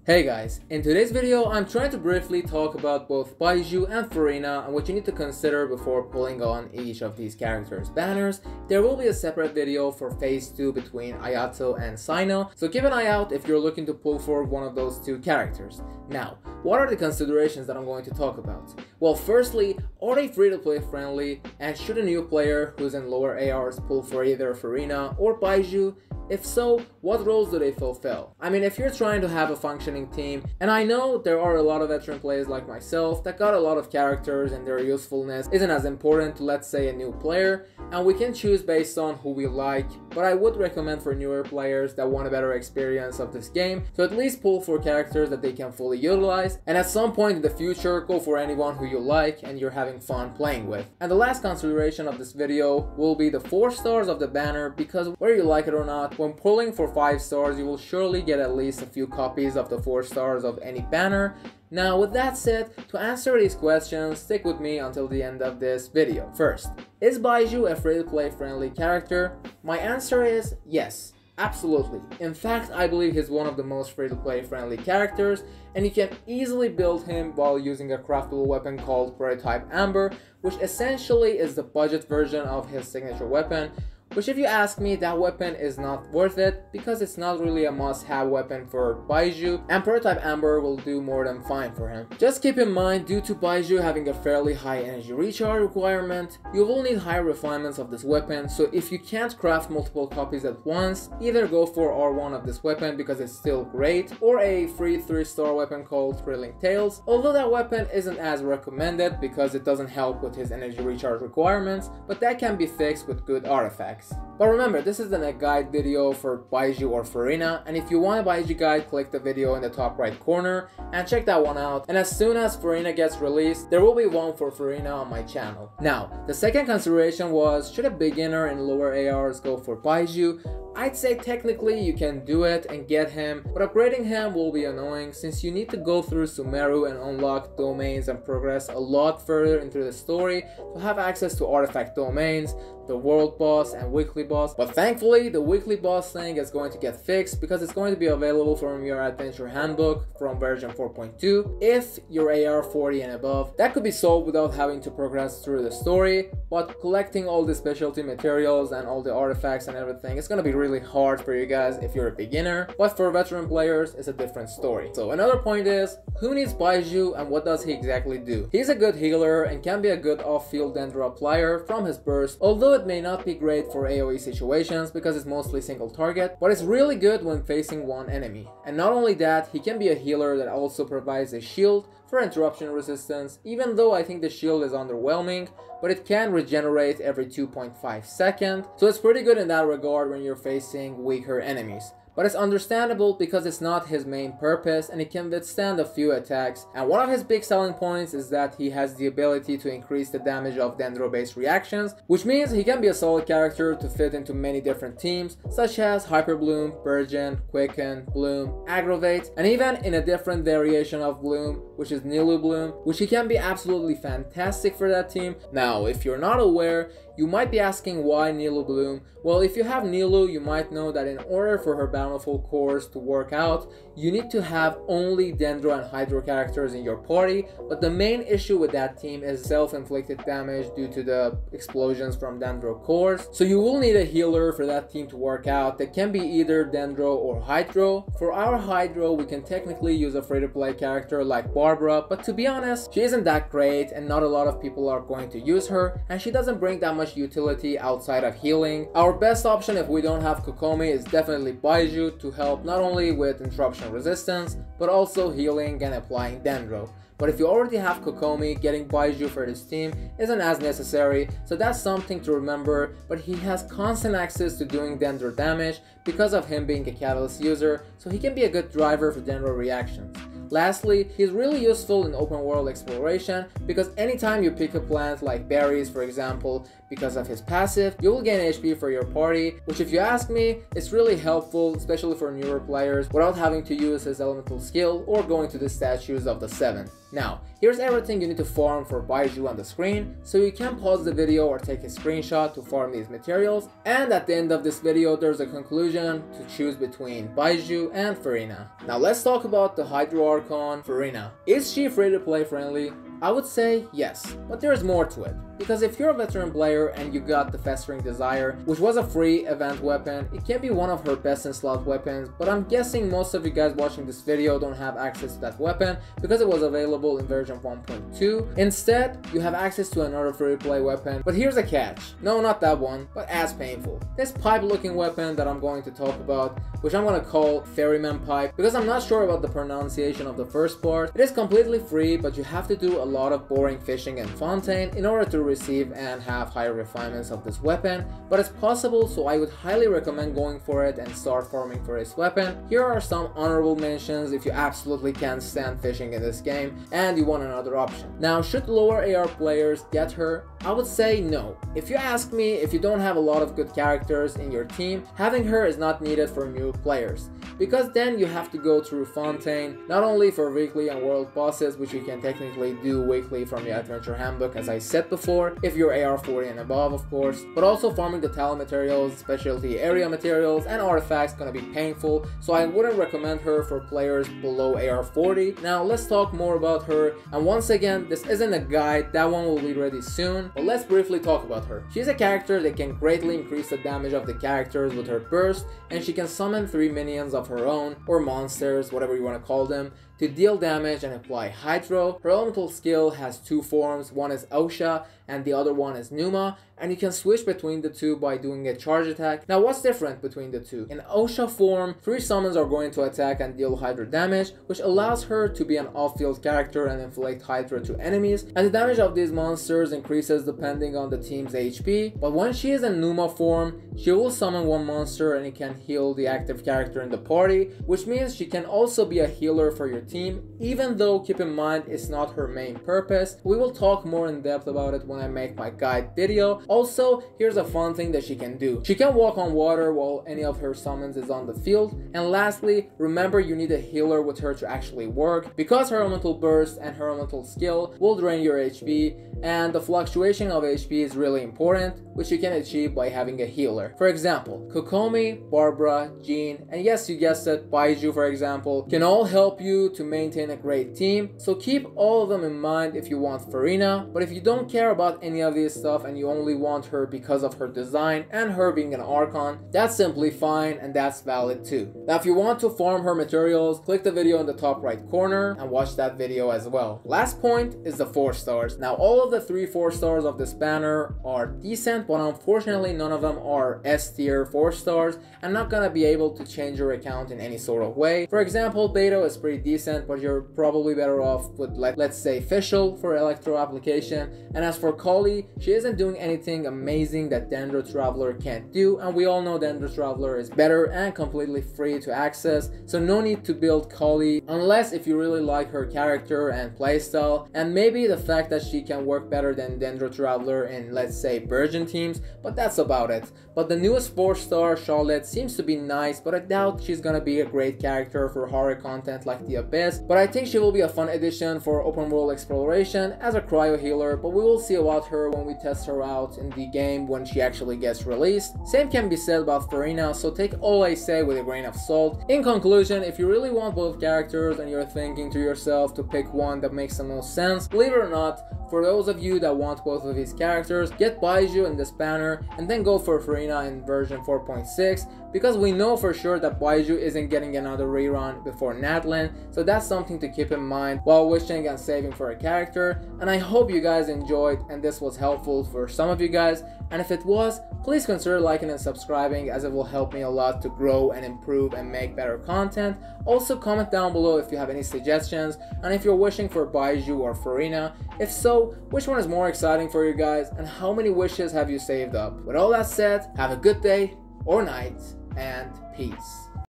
Hey guys, in today's video I'm trying to briefly talk about both Baizhu and Furina and what you need to consider before pulling on each of these characters' banners. There will be a separate video for phase 2 between Ayato and Sino, so keep an eye out if you're looking to pull for one of those two characters. Now, what are the considerations that I'm going to talk about? Well, firstly, are they free-to-play friendly, and should a new player who's in lower ARs pull for either Furina or Baizhu? If so, what roles do they fulfill? I mean, if you're trying to have a functioning team, and I know there are a lot of veteran players like myself that got a lot of characters and their usefulness isn't as important to, let's say, a new player, and we can choose based on who we like, but I would recommend for newer players that want a better experience of this game to at least pull for characters that they can fully utilize, and at some point in the future go for anyone who you like and you're having fun playing with. And the last consideration of this video will be the 4 stars of the banner, because whether you like it or not, when pulling for 5 stars you will surely get at least a few copies of the 4 stars of any banner. Now with that said, to answer these questions, stick with me until the end of this video. First, is Baizhu a free-to-play friendly character? My answer is yes, absolutely. In fact, I believe he's one of the most free-to-play friendly characters, and you can easily build him while using a craftable weapon called Prototype Amber, which essentially is the budget version of his signature weapon. Which, if you ask me, that weapon is not worth it because it's not really a must-have weapon for Baizhu, and Prototype Amber will do more than fine for him. Just keep in mind, due to Baizhu having a fairly high energy recharge requirement, you will need higher refinements of this weapon, so if you can't craft multiple copies at once, either go for R1 of this weapon because it's still great, or a free 3-star weapon called Thrilling Tales, although that weapon isn't as recommended because it doesn't help with his energy recharge requirements, but that can be fixed with good artifacts. But remember, this isn't a guide video for Baizhu or Furina, and if you want a Baizhu guide, click the video in the top right corner and check that one out. And as soon as Furina gets released, there will be one for Furina on my channel. Now, the second consideration was, should a beginner in lower ARs go for Baizhu? I'd say technically you can do it and get him, but upgrading him will be annoying since you need to go through Sumeru and unlock domains and progress a lot further into the story to have access to artifact domains, the world boss and weekly boss. But thankfully the weekly boss thing is going to get fixed because it's going to be available from your adventure handbook from version 4.2 if you're AR 40 and above. That could be solved without having to progress through the story, but collecting all the specialty materials and all the artifacts and everything is going to be really hard for you guys if you're a beginner, but for veteran players it's a different story. So another point is, who needs Baizhu and what does he exactly do? He's a good healer and can be a good off-field dendro applier from his burst, although it may not be great for AoE situations because it's mostly single target, but it's really good when facing one enemy. And not only that, he can be a healer that also provides a shield for interruption resistance, even though I think the shield is underwhelming, but it can regenerate every 2.5 seconds, so it's pretty good in that regard when you're facing weaker enemies. But it's understandable because it's not his main purpose and he can withstand a few attacks, and one of his big selling points is that he has the ability to increase the damage of dendro based reactions, which means he can be a solid character to fit into many different teams such as Hyper Bloom, Burgeon, Quicken, Bloom, Aggravate, and even in a different variation of Bloom, which is Nilu Bloom, which he can be absolutely fantastic for that team. Now, if you're not aware, you might be asking why Nilu Bloom. Well, if you have Nilu, you might know that in order for her bountiful cores to work out, you need to have only Dendro and Hydro characters in your party, but the main issue with that team is self-inflicted damage due to the explosions from Dendro cores. So you will need a healer for that team to work out that can be either Dendro or Hydro. For our Hydro, we can technically use a free-to-play character like Barbara, but to be honest, she isn't that great and not a lot of people are going to use her, and she doesn't bring that much utility outside of healing. Our best option if we don't have Kokomi is definitely Baizhu to help not only with interruption resistance, but also healing and applying Dendro. But if you already have Kokomi, getting Baizhu for this team isn't as necessary, so that's something to remember, but he has constant access to doing Dendro damage because of him being a Catalyst user, so he can be a good driver for Dendro reactions. Lastly, he's really useful in open world exploration because anytime you pick a plant like berries for example, because of his passive, you will gain HP for your party, which if you ask me, it's really helpful, especially for newer players, without having to use his elemental skill or going to the statues of the 7. Now, here's everything you need to farm for Baizhu on the screen, so you can pause the video or take a screenshot to farm these materials, and at the end of this video there's a conclusion to choose between Baizhu and Furina. Now let's talk about the Hydro Archon Furina. Is she free to play friendly? I would say yes, but there's more to it. Because if you're a veteran player and you got the Festering Desire, which was a free event weapon, it can be one of her best in slot weapons, but I'm guessing most of you guys watching this video don't have access to that weapon because it was available in version 1.2. Instead, you have access to another free play weapon, but here's a catch. No, not that one, but as painful. This pipe looking weapon that I'm going to talk about, which I'm going to call Ferryman Pipe, because I'm not sure about the pronunciation of the first part. It is completely free, but you have to do a lot of boring fishing and fontaine in order to receive and have higher refinements of this weapon, but it's possible, so I would highly recommend going for it and start farming for this weapon. Here are some honorable mentions if you absolutely can't stand fishing in this game and you want another option. Now, should lower AR players get her? I would say no. If you ask me, if you don't have a lot of good characters in your team, having her is not needed for new players, because then you have to go through Fontaine, not only for weekly and world bosses, which you can technically do weekly from the adventure handbook as I said before, if you're AR 40 and above of course, but also farming the talent materials, specialty area materials, and artifacts gonna be painful, so I wouldn't recommend her for players below AR 40. Now let's talk more about her, and once again, this isn't a guide, that one will be ready soon, but let's briefly talk about her. She's a character that can greatly increase the damage of the characters with her burst, and she can summon 3 minions of her own, or monsters, whatever you want to call them, to deal damage and apply Hydro. Her elemental skill has 2 forms, one is Osha and the other one is Numa, and you can switch between the two by doing a charge attack. Now what's different between the two? In Osha form, 3 summons are going to attack and deal Hydro damage, which allows her to be an off-field character and inflict Hydro to enemies, and the damage of these monsters increases depending on the team's HP, but when she is in Numa form, she will summon 1 monster and it can heal the active character in the party, which means she can also be a healer for your team, even though keep in mind it's not her main purpose. We will talk more in depth about it when I make my guide video. Also, here's a fun thing that she can do. She can walk on water while any of her summons is on the field. And lastly, remember you need a healer with her to actually work, because her elemental burst and her elemental skill will drain your HP, and the fluctuation of HP is really important, which you can achieve by having a healer. For example, Kokomi, Barbara, Jean, and yes, you guessed it, Baizhu for example, can all help you to maintain a great team, so keep all of them in mind if you want Furina. But if you don't care about any of these stuff and you only want her because of her design and her being an Archon, that's simply fine and that's valid too. Now if you want to farm her materials, click the video in the top right corner and watch that video as well. Last point is the 4 stars. Now all of the 3 4 stars of this banner are decent, but unfortunately none of them are S tier 4 stars and not gonna be able to change your account in any sort of way. For example, Beto is pretty decent, but you're probably better off with, let's say, Fischl for Electro application. And as for Kali, she isn't doing anything amazing that Dendro Traveler can't do, and we all know Dendro Traveler is better and completely free to access, so no need to build Kali unless if you really like her character and playstyle, and maybe the fact that she can work better than Dendro Traveler in, let's say, Virgin teams, but that's about it. But the newest 4-star Charlotte seems to be nice, but I doubt she's gonna be a great character for horror content like the Abyss, but I think she will be a fun addition for open world exploration as a cryo healer, but we will see about her when we test her out in the game when she actually gets released. Same can be said about Furina, so take all I say with a grain of salt. In conclusion, if you really want both characters and you're thinking to yourself to pick one that makes the most sense, believe it or not, for those of you that want both of these characters, get Baizhu in this banner and then go for Furina in version 4.6, because we know for sure that Baizhu isn't getting another rerun before Natlan, so that's something to keep in mind while wishing and saving for a character. And I hope you guys enjoyed and this was helpful for some of you guys, and if it was, please consider liking and subscribing, as it will help me a lot to grow and improve and make better content. Also comment down below if you have any suggestions, and if you're wishing for Baizhu or Furina. If so, which one is more exciting for you guys, and how many wishes have you saved up? With all that said, have a good day or night, and peace.